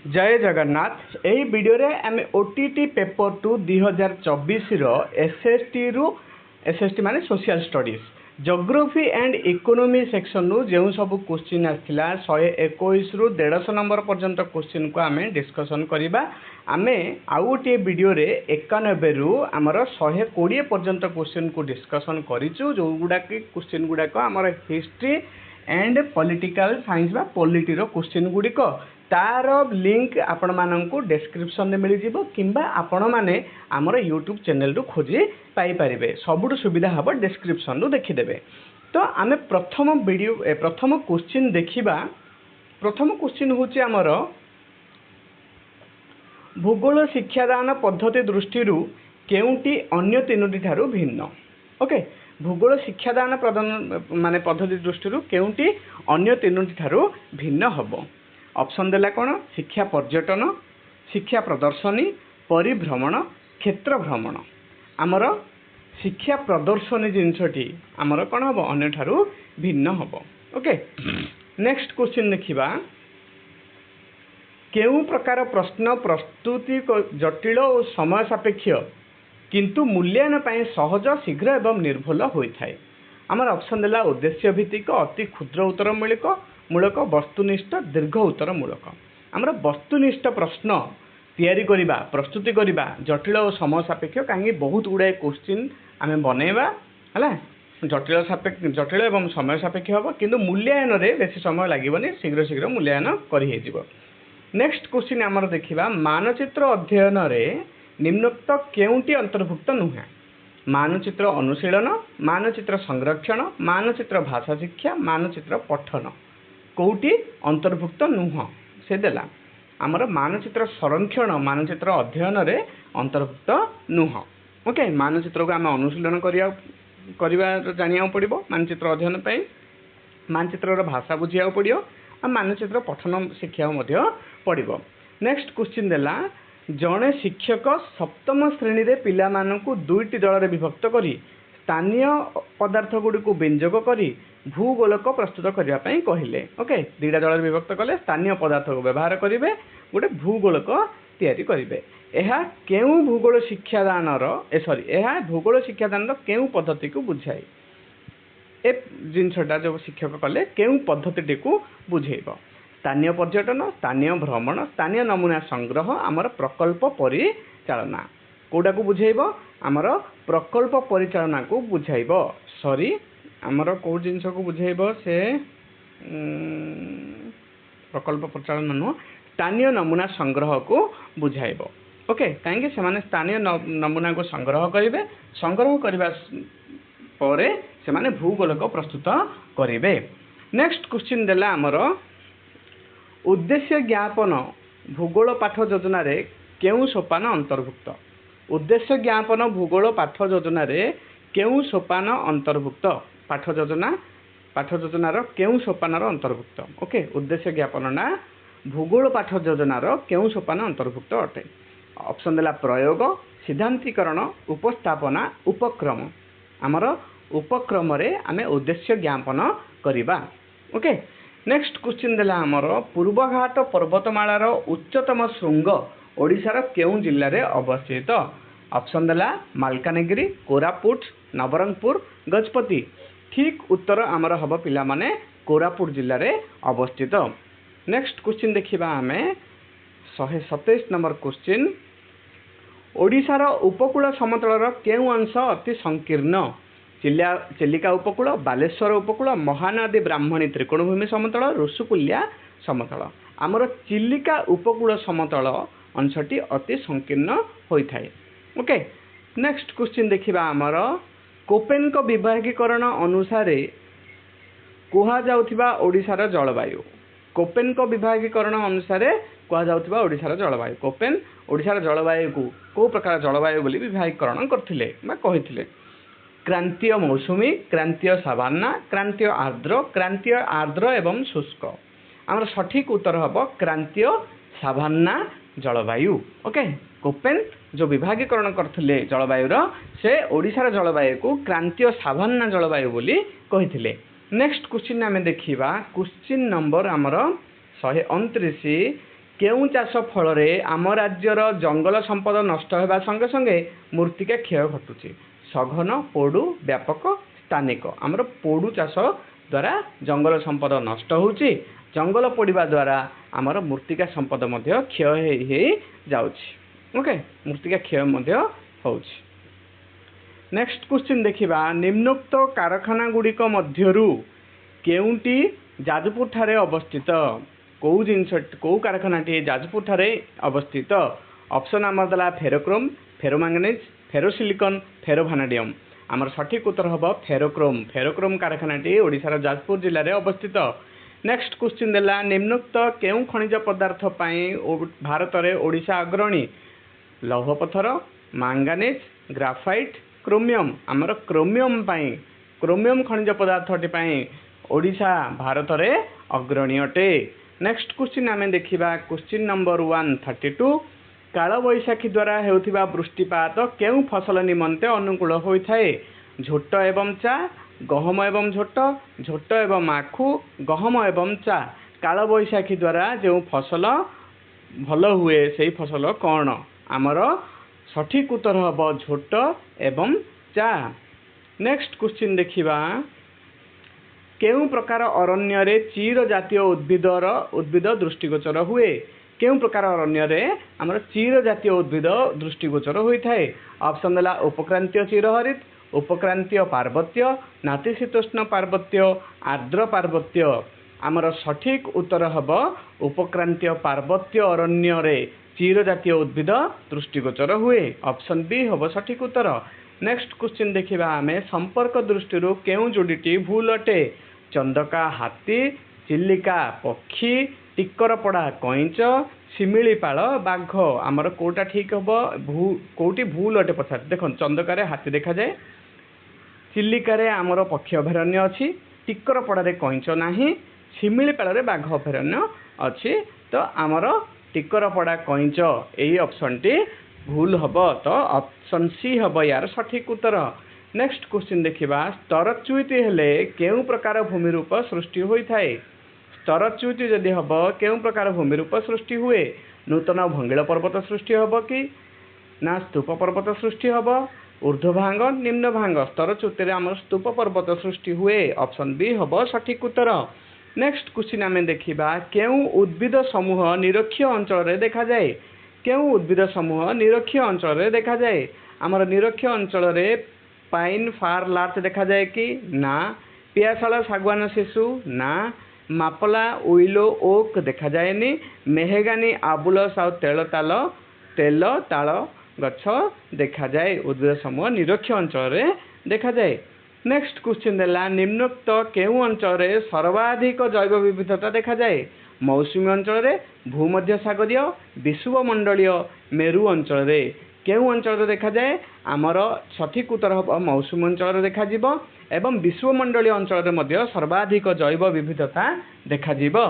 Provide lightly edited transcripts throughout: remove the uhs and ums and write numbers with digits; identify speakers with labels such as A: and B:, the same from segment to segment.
A: जय जगन्नाथ यही वीडियो रे आम ओटीटी पेपर 2 2024 एसएसटी रु एसएसटी माने social studies geography and economy section रु जो सब क्वेश्चन आसला 121 रु 150 नंबर पर्यंत क्वेश्चन को आम डिस्कसन करवा आम आउ गोटे वीडियो रे 91 रु आमर 120 पर्यंत क्वेश्चन को डिस्कसन करिचु जो गुडाक क्वेश्चन गुडाक आमर हिस्ट्री एंड पॉलिटिकल साइंस बा पॉलिटी रो क्वेश्चन गुडिक तार लिंक आपण माननकु डिस्क्रिप्शन में मिल जिवो किंबा आपण माने हमर यूट्यूब चैनल रु खोजी पाई परिबे सबुठ सुविधा हबो डिस्क्रिप्शन रु देखि देबे। तो आमे प्रथम वीडियो प्रथम क्वेश्चन देखिबा। प्रथम क्वेश्चन होची हमर भूगोल शिक्षादान पद्धति दृष्टि केउंटी अन्य तीनोटी ठारू भिन्न। ओके भूगोल शिक्षादान प्रदान माने पद्धति दृष्टि केउंटी अन्य तीनोटी ठारू भिन्न हबो। ऑप्शन देला कौन शिक्षा पर्यटन शिक्षा प्रदर्शनी परिभ्रमण क्षेत्र भ्रमण आमर शिक्षा प्रदर्शनी जिनसटी आमर कौन हम अन्य ठारू भिन्न हम। ओके नेक्स्ट क्वेश्चन देखिबा केउ प्रकार प्रश्न प्रस्तुति जटिल और समय सापेक्ष किंतु मूल्यांकन पई सहज शीघ्र एवं निर्भुल होइथाय। आमर ऑप्शन देला उद्देश्य भित्तिक अति क्षुद्र उत्तर मूलक वस्तुनिष्ठ दीर्घ उत्तर मूलक आमर वस्तुनिष्ठ प्रश्न तैयारी करिबा प्रस्तुति करिबा जटिल और समय सापेक्ष कहीं बहुत गुड़ाए क्वेश्चन आम बनैबा हला जटिल एवं समय सापेक्ष हम किंतु मूल्यांकन रे बेसी समय लागबनी शीघ्र शीघ्र मूल्यांकन करि हे जिवो। नेक्स्ट क्वेश्चन आमर देखिबा मानचित्र अध्ययन रे निम्नोक्त केउंटी अंतर्भुक्त नुहे। मानचित्र अनुशीलन मानचित्र संरक्षण मानचित्र भाषा शिक्षा मानचित्र पठन कौटी अंतर्भुक्त नुह से देला आमर मानचित्र संरक्षण मानचित्र अध्ययन रे अंतर्भुक्त नुह। ओके मानचित्र को आम अनुशीलन करिया जानिया पड़िबो मानचित्र अध्ययन पे मानचित्र भाषा बुझिया पड़ियो आ मानचित्र पठन शिक्षा मध्य पड़िबो। नेक्स्ट क्वेश्चन देला जड़े शिक्षक सप्तम श्रेणी रे पिला मानकु दुईटी दल रे विभक्त करी स्थानीय पदार्थ गुडी को व्यंजक करी भूगोलक प्रस्तुत करने पई कहिले। ओके दुईटा दल रे विभक्त कले स्थानीय पदार्थ को व्यवहार करिवे गोटे भूगोलक तैयारी करिवे। एहा केउ भूगोल शिक्षादान एहा भूगोल शिक्षादान केउ पद्धति को बुझाई ए जिनसटा जो शिक्षक कले केउ पद्धति को बुझेइबो। स्थानीय पर्यटन स्थानीय भ्रमण स्थानीय नमूना संग्रह आमर प्रकल्प परिचालना कोडा को बुझेइबो आमर प्रकल्प परिचालना को बुझाइबो। सॉरी आमर को जिनस को बुझेइबो से प्रकल्प परिचालना नु स्थानीय नमूना संग्रह को बुझाइबो। ओके कहीं से माने स्थानीय नमूना को संग्रह करिवे संग्रह करबा परे से माने भूगोलक प्रस्तुत करिवे। नेक्स्ट क्वेश्चन देला आमर उद्देश्य ज्ञापन भूगोल पाठ योजना रे केउ सोपान अंतर्भुक्त। उद्देश्य ज्ञापन भूगोल पाठ योजना रे केउ सोपान अंतर्भुक्त पाठ योजना रो केउ सोपान रो अंतर्भुक्त। ओके उद्देश्य ज्ञापन ना भूगोल पाठ योजना रो केउ सोपान अंतर्भुक्त अटे। ऑप्शन देला प्रयोग सिद्धांतीकरण उपस्थापना उपक्रम आमर उपक्रम रे आमे उद्देश्य ज्ञापन करिबा। ओके नेक्स्ट क्वेश्चन देला आमर पूर्वघाट पर्वतमालार उच्चतम शृंग ओडिशार केउ जिल्ला रे अवस्थित। ऑप्शन देला मालकानगिरी कोरापुट नवरंगपुर गजपति ठीक उत्तर आमर हब पिला माने कोरापुट जिल्ला रे अवस्थित। नेक्स्ट क्वेश्चन देखिबा आमे 127 नंबर क्वेश्चन ओडिशार उपकूल समतलर केउ अंश अति संकीर्ण। चिलिका उपकूल बालेश्वर उपकूल महानदी ब्राह्मणी त्रिकोणभूमि समतल ऋषिकुल्या समतल आमर चिलिका उपकूल समतल अंशटी अति संकीर्ण होइथाय। ओके नेक्स्ट क्वेश्चन देखिबा आमर कोपेनक विभागीकरण अनुसार कुहा जाउथिबा ओडिशार जलवायु। कोपेनक विभागीकरण अनुसार कुहा जाउथिबा ओडिशार जलवायु कोपेन ओडिशार जलवायु को प्रकार जलवायु बोली विभागीकरण करथिले बा कहिथिले क्रांतीय मौसुमी क्रांतीय सावान्ना क्रांतीय आर्द्र एवं शुष्क आमर सठिक उत्तर हम क्रांतीय सावान्ना जलवायु। ओके कोपेन जो विभागीकरण करथिले जलवायुर से ओडिशार जलवायु को क्रांतीय सावान्ना जलवायु बोली कहिथिले। नेक्स्ट क्वेश्चन आमे देखिबा क्वेश्चन नंबर आमर 129 केउं चाष फल आम राज्यर जंगल संपद नष्ट होगा संगे संगे मृत्तिका क्षय घटुची सघन पोडु व्यापक स्थानिक आमर पोडु चाष द्वारा जंगल संपद नष्ट होउची जंगल पोड़िबा द्वारा आमर मृत्तिका संपद मध्य क्षय हो जाउची ओके मृत्तिका क्षय मध्य होउची। नेक्स्ट क्वेश्चन देखिबा निम्नोक्त कारखाना गुड़िक मध्यरु केउंटी जाजपुर ठारे अवस्थित कौ जिनस कौ कारखानाटी जाजपुर ठारे अवस्थित ऑप्शन आमर दला फेरोक्रोम फेरोमैंगनीज फेरोसिलिकन फेरोभानाडियम आमर सठिक उत्तर हम फेरोक्रोम फेरोक्रोम कारखानाटी ओडिशार जाजपुर जिले में अवस्थित। नेक्स्ट क्वेश्चन देला निम्नोक्त केउं खनिज पदार्थ पाई भारत में ओडिशा अग्रणी लौह पत्थर मैंगानीज ग्राफाइट क्रोमियम आमर क्रोमियम पाई क्रोमियम खनिज पदार्थटी पाई ओडिशा भारत में अग्रणी अटे। नेक्स्ट क्वेश्चन आम देखा क्वेश्चन नंबर 132 काल बैशाखी द्वारा हेउथिबा वृष्टिपात केउं फसल निमंते अनुकूल होइथाए झोट एवं चा गहम एवं झोट झोट एवं आखु गहम एवं चा काल बैशाखी द्वारा जो फसल भल हुए से फसल कौन आमर सठिक उत्तर हम झोट एवं चा। नेक्स्ट क्वेश्चन देखिबा केउं प्रकार अरण्य रे चीर जातीय उद्भिद दृष्टिगोचर हुए केउं प्रकार अरण्य रे आमर चीर जातीय उद्भिद दृष्टिगोचर होइथाए ऑप्शन देला उपक्रांतीय चिरहरित उपक्रांतीय पार्वत्य नातिशीतोष्ण पार्वत्य आर्द्र पार्वत्य आमर सठिक उत्तर हम उपक्रांतीय पार्वत्य अरण्य रे चीर जातीय उद्भिद दृष्टिगोचर हुए ऑप्शन बी हम सठिक उत्तर। नेक्स्ट क्वेश्चन देखिबा आमे संपर्क दृष्टि केउं जोड़ीटी भूल अटे चंदका हाथी चिल्लिका पक्षी टिकरपड़ा कईंच शिमिलीपाल बाघ आमर कोटा ठीक हम कोटी भूल अटे पचार देख चंदकार हाथी देखा जाए चिल्लिकार आमर पक्षी अभयारण्य अच्छी टिकरपड़ा कईंच नाही शिमिलीपाल बाघ अभयारण्य अच्छी तो आमर टिकरपड़ा कईंच यही ऑप्शन टी भूल हम तो ऑप्शन सी हम यार सठिक उत्तर। नेक्स्ट क्वेश्चन देखिबा स्तरच्युति हेले केउं प्रकार भूमिरूप सृष्टि होइथाए स्तरच्युति जदि हम केउं प्रकार भूमिरूप सृष्टि हुए नूतन भंगिल पर्वत सृष्टि हम कि ना स्तूप पर्वत सृष्टि हम ऊर्ध्वभांग निम्न भांग स्तरच्युति आम स्तूप पर्वत सृष्टि हुए ऑप्शन बी हम सठिक उत्तर। नेक्स्ट क्वेश्चन आम देखिबा केउं उद्भिद समूह निरक्षीय अंचल रे देखा जाए केउं उद्भिद समूह निरक्षीय अंचल रे देखा जाए आमर निरक्षीय अंचल रे पाइन फार लार्च देखा जाए कि ना पियाशाला सागवान शिशु ना मापला उइलो ओक देखा जाएनी मेहेगानी आबुलस आ तेल ताल गछ देखा जाए उद्भिद समूह निरक्षीय अंचल रे देखा जाए। नेक्स्ट क्वेश्चन देला निम्नोक्त केउं अंचल रे सर्वाधिक जैव विविधता देखा जाए मौसुमी अंचल रे भूमध्य सागरीय विषुवमंडलीय मेरु अंचल रे केउं अंचल देखा जाए आमर सठिक उत्तर हम मौसुमी अंचल देखा जिवो एवं विषुवमंडलीय अंचल मध्ये सर्वाधिक जैव विविधता देखा जिवो।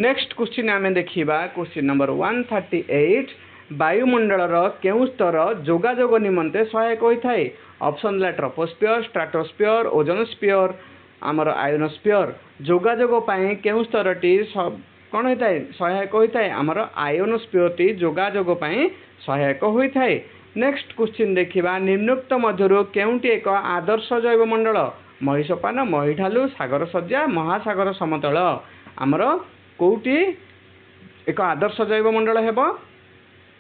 A: नेक्स्ट क्वेश्चन आम देखिबा क्वेश्चन नंबर 138 वायुमंडलर केउं स्तर जोगाजोग निमंते सहायक होइथाए ऑप्शन ला ट्रोपोस्फियर स्ट्राटोस्फियर ओजोनस्फियर आमर आयोनोस्फियर जोगाजोग पाए केउं स्तरटी कौन होता है सहायक होता है आमर आयोनोस्फियर टी जोगाजोग पाए सहायक होता है। नेक्स्ट क्वेश्चन देखिबा निम्नोक्त मध्यरु केउंटी एक आदर्श जैवमंडल महिषोपान महिढालु सागर सज्जा महासागर समतल आमर कोउटी एक आदर्श जैवमंडल हेबो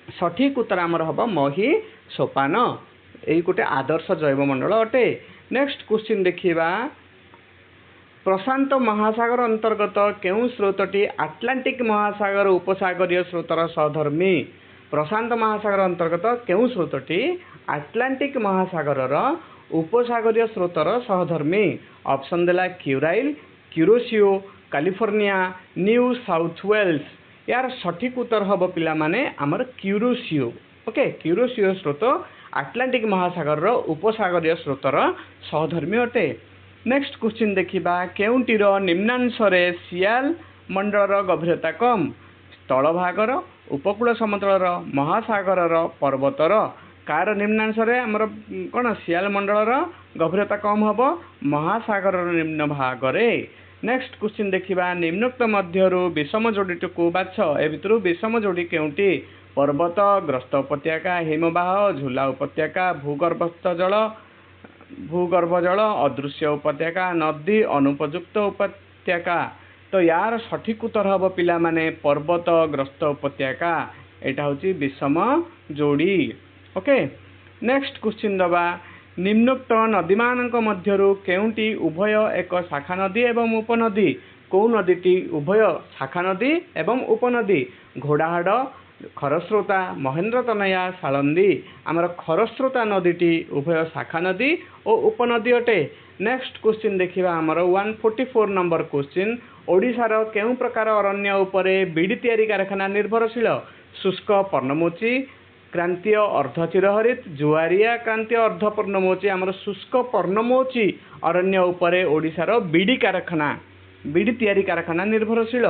A: सठिक उत्तर आमर हम महिषोपान यही गोटे आदर्श जैवमंडल अटे। नेक्स्ट क्वेश्चन देखिबा प्रशांत महासागर अंतर्गत केउं स्रोतटी आटलांटिक महासागर उपसागरीय स्रोतर सहधर्मी प्रशांत महासागर अंतर्गत केउं स्रोतटी आटलांटिक महासागर उपसागरीय स्रोतर सहधर्मी ऑप्शन देला Kuril Kuroshio California New South Wales यार सठिक उत्तर हम पिला माने आमर क्यूरोसियो ओके क्यूरोसियो स्रोत आटलांटिक महासागर उपसागरीय स्रोतर सहधर्मी अटे। नेक्स्ट क्वेश्चन देखिबा केउंटीर निम्नांशरे सियाल मंडलर गभीरता कम स्थल भागर उपकूल समतलर महासागरर पर्वतर कार निम्नांशरे आमर कौन सियाल मंडलर गभीरता कम हम महासागर निम्न भागरे नेक्स्ट क्वेश्चन देखिबा निम्नोक्त मध्यरु विषम जोड़ीटी को बाछ ए भितरु विषम जोड़ी केउटी पर्वत ग्रस्त उपत्यका हिमबाह झुला उपत्यका भूगर्भ जल अदृश्य उपत्यका नदी अनुपयुक्त उपत्यका तो यार सठिक उत्तर हम पिला माने पर्वत ग्रस्त उपत्यका एटा होची विषम जोड़ी ओके नेक्स्ट क्वेश्चन दबा निम्नोक्त नदी मानक मध्यरु केउटी उभय एक शाखा नदी एवं उपनदी को नदीटी उभय शाखा नदी एवं उपनदी घोड़ाहाड़ खरस्रोता महेंद्र तनया सालंदी आमर खरस्रोता नदीटी उभय शाखा नदी और उपनदी अटे नेक्स्ट क्वेश्चन देखिबा आमर 144 नंबर क्वेश्चन ओडिशार केउ प्रकार अरण्य उपरे बीड़ी तैयारी कारखाना निर्भरशील शुष्क पर्णमोची क्रांतीय अर्धचिरहरित जुआरिया क्रांतीय अर्धपर्णमोची आमर शुष्क पर्णमोची अरण्य उपरे ओडिशार बीड़ी तैयारी कारखाना निर्भरशील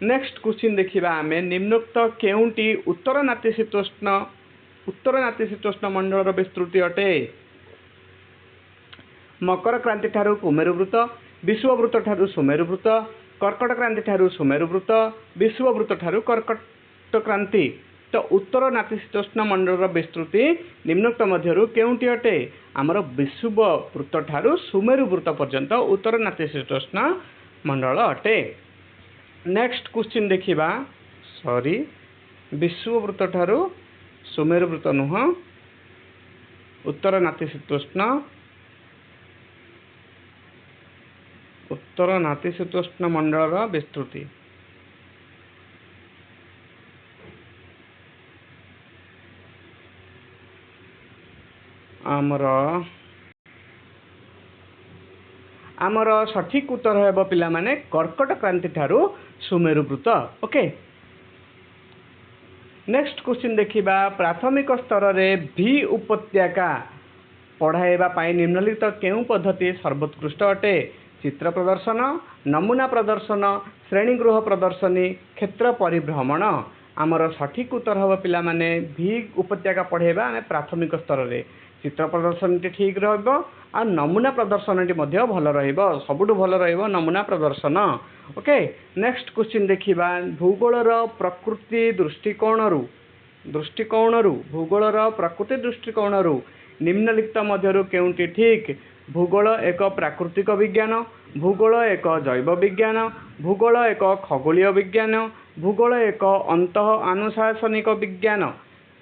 A: नेक्स्ट क्वेश्चन देखिबा आमे निम्नोक्त केउंटी उत्तर नातिशीतोष्ण मंडल विस्तृति अटे मकर क्रांति ठारू कुमेरु वृत्त विश्ववृत्त ठारू सुमेरु वृत्त कर्कट क्रांति ठारू सुमेरु वृत्त विश्ववृत्त ठारू कर्कट क्रांति तो उत्तर नातिशीतोष्ण मंडल विस्तृति निम्नोक्त मध्यरु केउंटी अटे आमर विश्ववृत्त ठारू सुमेरु वृत्त पर्यंत उत्तर नातिशीतोष्ण मंडल अटे नेक्स्ट क्वेश्चन देखिबा विश्ववृत्त ठारू सुमेरु वृत्त नुह उत्तर नातिशीतोष्ण मंडल विस्तृति आमर सठिक उत्तर हेब पिला माने कर्कट क्रांति ठारू सुमेरु वृत्त ओके नेक्स्ट क्वेश्चन देखिबा प्राथमिक स्तर रे भी उपत्यका पढ़ाइबा पाई निम्नलिखित केउ पद्धति सर्वोत्कृष्ट अटे चित्र प्रदर्शन नमूना प्रदर्शन श्रेणीगृह प्रदर्शनी क्षेत्र परिभ्रमण आमर सठिक उत्तर हम पिला माने भी उपत्यका पढ़ाइबा आमे प्राथमिक स्तर रे चित्र प्रदर्शन ठीक रहिबो आ नमूना प्रदर्शन भल रहिबो सबुठु भल रहिबो नमूना प्रदर्शन ओके नेक्स्ट क्वेश्चन देखिबा भूगोलर प्रकृति दृष्टिकोणरू भूगोलर प्रकृति दृष्टिकोणरू निम्नलिखित मध्यरु केउंटी ठीक भूगोल एक प्राकृतिक विज्ञान भूगोल एक जैव विज्ञान भूगोल एक खगोलीय विज्ञान भूगोल एक अंतः अनुशासनिक विज्ञान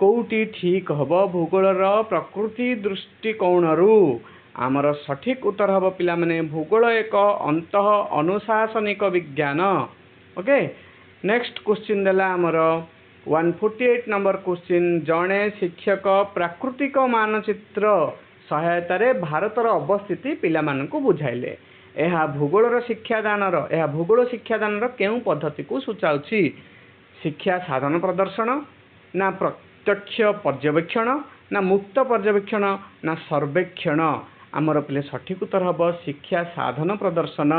A: कौटी ठीक हम भूगोलर प्रकृति दृष्टिकोणरू आमर सठिक उत्तर हम पिला माने भूगोल एक अंतः अनुशासनिक विज्ञान ओके नेक्स्ट क्वेश्चन देला आमर 148 नंबर क्वेश्चन जड़े शिक्षक प्राकृतिक मानचित्र सहायता रे भारतर अवस्थिति पिला मानकु बुझाइले यह भूगोलर शिक्षादान केउ पद्धति को सूचाउछि शिक्षा साधन प्रदर्शन ना प्रत्यक्ष पर्यवेक्षण ना मुक्त पर्यवेक्षण ना सर्वेक्षण आमर पिले सठिक उत्तर हम शिक्षा साधन प्रदर्शन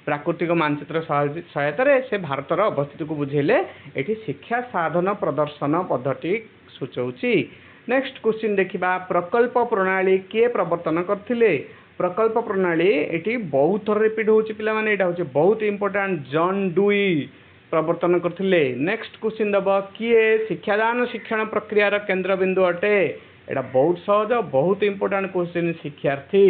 A: प्राकृतिक मानचित्र सहायता रे से भारतर अवस्थिति को बुझेले एठी शिक्षा साधन प्रदर्शन पद्धति सूचाउछि नेक्स्ट क्वेश्चन देखिबा प्रकल्प प्रणाली किए प्रवर्तन करथिले प्रकल्प प्रणाली एठी बहुत थर रिपीट होछि पिला माने एटा होछि बहुत इंपोर्टेंट जॉन डुई प्रवर्तन करथिले नेक्स्ट क्वेश्चन दब किए शिक्षादान शिक्षण प्रक्रिया रा केंद्र बिंदु अटे एटा बहुत सहज बहुत इंपोर्टेंट क्वेश्चन शिक्षार्थी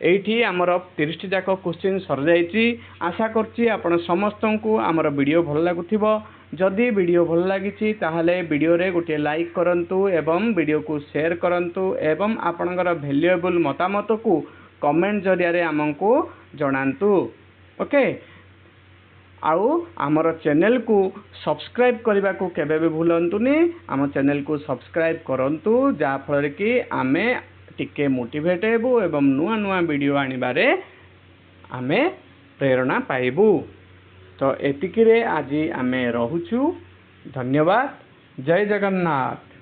A: एठी आमर 30 जाक क्वेश्चन सर जाइछि आशा करछि आपण समस्त को आमर वीडियो भल लागुथिबो जदि वीडियो भल लागिछि ताहले वीडियो रे गोटे लाइक करंतु एवं वीडियो को शेयर करंतु एवं आपनकर वैल्यूएबल मतामत को कमेंट जरिया रे हमको जणांतु ओके आउ आमर चैनल को सब्सक्राइब करने को केबे भी भूलंतुनी आम चैनल को सब्सक्राइब करंतु जा फल कि आमे टिके मोटिवेट हेबु एवं नुआ नुआ वीडियो आनिबारे आमे प्रेरणा पाइबु तो एतिकिरे आज आमे रहुछु धन्यवाद जय जगन्नाथ।